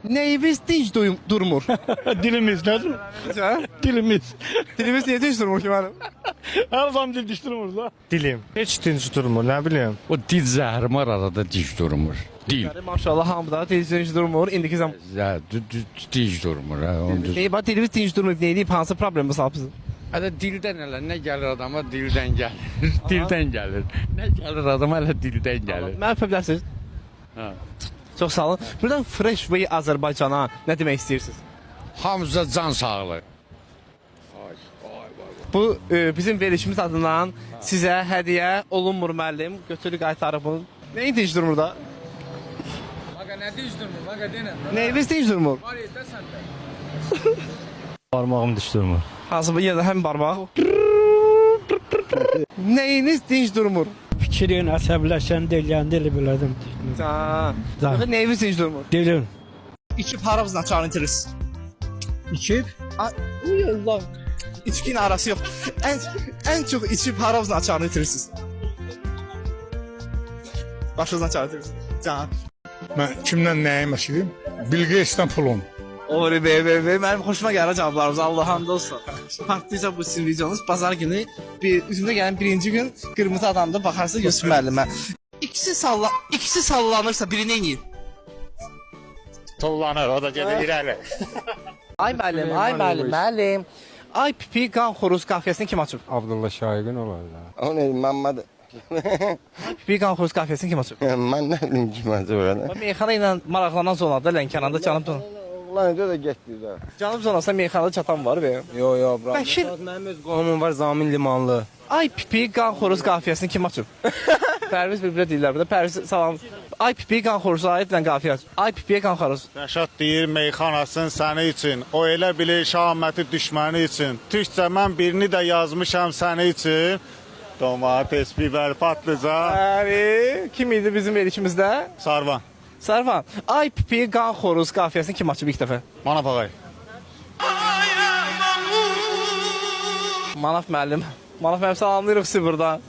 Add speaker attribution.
Speaker 1: Neyimiz dinç durmur.
Speaker 2: Dilimiz nedir?
Speaker 1: Ha?
Speaker 2: Dilimiz.
Speaker 1: Dilimiz niye dinç durmur ki benim?
Speaker 2: Her zaman dil diştirmir da.
Speaker 3: Dilim. Heç dinç durmur, nə bilim.
Speaker 4: O dil zəhərim arada diş durmur. Dil.
Speaker 1: Yani maşallah hamıda dinç durmur. İndiki zaman.
Speaker 4: Diş durmur. Onu
Speaker 1: Neyi bak dilimiz dinç durmur. Neydi? Hansı problemi sahip bizim?
Speaker 4: Hələ dildən elə nə gəlir adama dildən gəlir. Dildən gəlir. Nə gəlir adama elə dildən gəlir.
Speaker 1: Mən öpə bilərsiniz.
Speaker 4: Ha.
Speaker 1: Çox sağ olun. Buradan Fresh Way Azərbaycana nə demək istəyirsiniz?
Speaker 4: Hamıza can sağlığı.
Speaker 1: Bu bizim verilişimiz adından sizə hədiyyə olunmur müəllim. Götürü qaytarıb bunu. Neyi dinç durmur da?
Speaker 4: Baqa nə diş durmur? Baqa denə.
Speaker 1: Neyimiz dinç durmur?
Speaker 4: Var etə səndə.
Speaker 3: Barmağım diş durmur.
Speaker 1: Hansı bu yerdə həm barmaq? Neyiniz dinç durmur?
Speaker 2: Fikrin əsəbləşəndə eləyəndə elə bilədim.
Speaker 1: Ha.
Speaker 2: Da.
Speaker 1: Neyiniz dinç durmur?
Speaker 2: Dilim.
Speaker 5: İçib haravızla çağını itirirsiz.
Speaker 2: İçib?
Speaker 5: Uy Allah. İçkinin arası yok. En çok içip haravızla çağını itirirsiz. Başınızdan çağını itirirsiz. Can.
Speaker 6: Mən kimdən nəyi məşğulim? Bilqeyisdən pulum.
Speaker 5: Oy be. Benim hoşuma gəlir cavablarınız. Allah'ın olsun. Partlayacaq bu sizin videonuz. Pazar günü üzümdə gələn birinci gün qırmızı adamda bakarsınız Yusuf müəllimə. İkisi sallanırsa birini yiyin.
Speaker 3: Tullanır, o da gedir irəli.
Speaker 1: Ay müəllim. Ay pipi qan xoruz qafiyəsini kim açıb?
Speaker 3: Abdullah Şaiqin olar da.
Speaker 7: O ne Muhammed?
Speaker 1: Ay pipi qan xoruz qafiyəsini kim açıb?
Speaker 7: Ben ne bileyim kim acaba?
Speaker 1: O meyxana ilə maraqlanan zonada Lənkəranda canım zona.
Speaker 7: Ulan önce de geçti de.
Speaker 1: Canım zonasına meyxanada çatan var be.
Speaker 3: Yo, bura.
Speaker 1: Bəşir.
Speaker 3: Mənim öz qohumum var, Zamin Limanlı.
Speaker 1: Ay pipi qan xoruz qafiyəsini kim açıb? Pərviz bir-birə deyirlər burada. Pərviz salam. Ay pipi qan xoruza aidlən qafiyə açıb. Ay pipi qan xoruz.
Speaker 8: Rəşad deyir meyxanasın səni üçün. O elə bilir şahməti düşməni üçün. Türkcə mən birini də yazmışam səni üçün. Domates, biber, patlıcan,
Speaker 1: Bəli. Kim idi bizim verilişimizdə?
Speaker 8: sarvan.
Speaker 1: Sarvan. Ay pipi qan xoruz qafiyəsini kim açıb ilk dəfə?
Speaker 8: Manap ağay.
Speaker 1: Manaf müəllim. Manaf müəllim salamlayırıq sizi burada.